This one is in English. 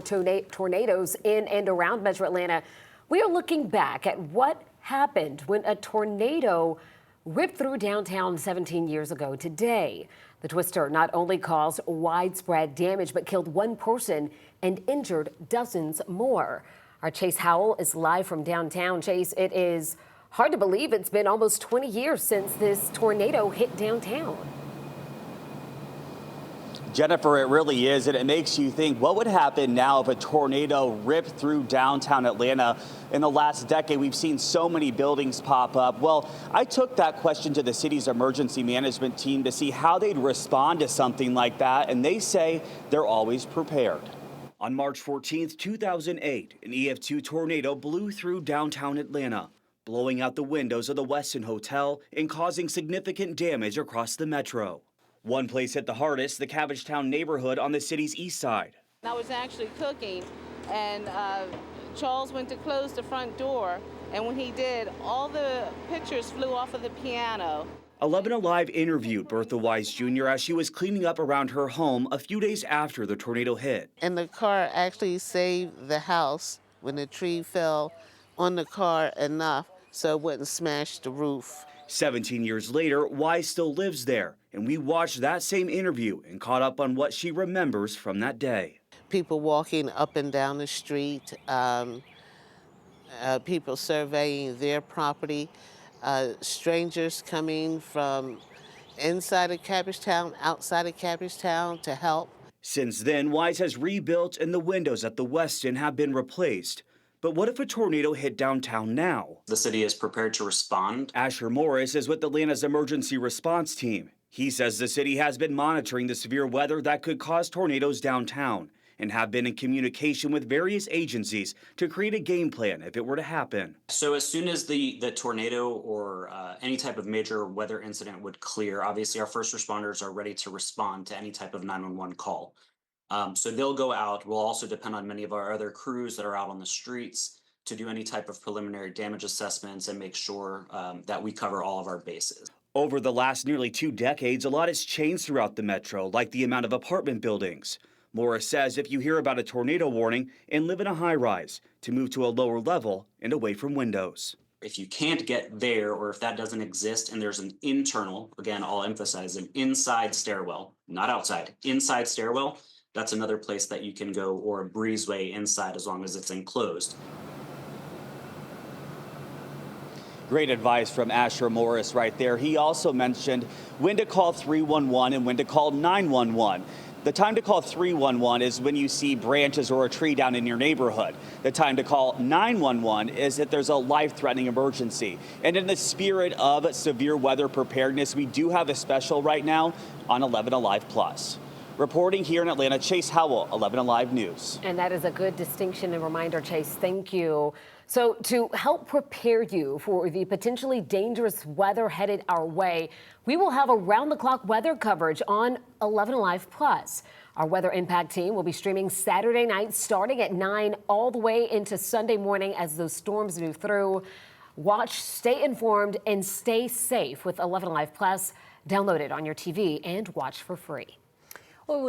Tornadoes in and around Metro Atlanta. We are looking back at what happened when a tornado ripped through downtown 17 years ago today. The twister not only caused widespread damage, but killed one person and injured dozens more. Our Chase Howell is live from downtown. Chase, it is hard to believe it's been almost 20 years since this tornado hit downtown. Jennifer, it really is, and it makes you think, what would happen now if a tornado ripped through downtown Atlanta? In the last decade, we've seen so many buildings pop up. Well, I took that question to the city's emergency management team to see how they'd respond to something like that, and they say they're always prepared. On March 14th, 2008, an EF2 tornado blew through downtown Atlanta, blowing out the windows of the Westin Hotel and causing significant damage across the metro. One place hit the hardest, the Cabbagetown neighborhood on the city's east side. I was actually cooking, and Charles went to close the front door, and when he did, all the pictures flew off of the piano. 11 Alive interviewed Bertha Wise Jr. as she was cleaning up around her home a few days after the tornado hit. And the car actually saved the house when the tree fell on the car enough so it wouldn't smash the roof. 17 years later, Wise still lives there, and we watched that same interview and caught up on what she remembers from that day. People walking up and down the street, people surveying their property, strangers coming from inside of Cabbagetown, outside of Cabbagetown to help. Since then, Wise has rebuilt and the windows at the Westin have been replaced. But what if a tornado hit downtown now? The city is prepared to respond. Asher Morris is with Atlanta's emergency response team. He says the city has been monitoring the severe weather that could cause tornadoes downtown and have been in communication with various agencies to create a game plan if it were to happen. So as soon as the tornado or any type of major weather incident would clear, obviously our first responders are ready to respond to any type of 911 call. So they'll go out. We'll also depend on many of our other crews that are out on the streets to do any type of preliminary damage assessments and make sure that we cover all of our bases. Over the last nearly 2 decades, a lot has changed throughout the metro, like the amount of apartment buildings. Morris says if you hear about a tornado warning and live in a high-rise, to move to a lower level and away from windows. If you can't get there, or if that doesn't exist and there's an internal, again, I'll emphasize an inside stairwell, not outside, inside stairwell, that's another place that you can go, or a breezeway inside as long as it's enclosed. Great advice from Asher Morris right there. He also mentioned when to call 311 and when to call 911. The time to call 311 is when you see branches or a tree down in your neighborhood. The time to call 911 is if there's a life-threatening emergency. And in the spirit of severe weather preparedness, we do have a special right now on 11 Alive Plus. Reporting here in Atlanta, Chase Howell, 11 Alive News. And that is a good distinction and reminder, Chase. Thank you. So to help prepare you for the potentially dangerous weather headed our way, we will have around-the-clock weather coverage on 11 Alive Plus. Our weather impact team will be streaming Saturday night starting at 9 all the way into Sunday morning as those storms move through. Watch, stay informed, and stay safe with 11 Alive Plus. Download it on your TV and watch for free. Well,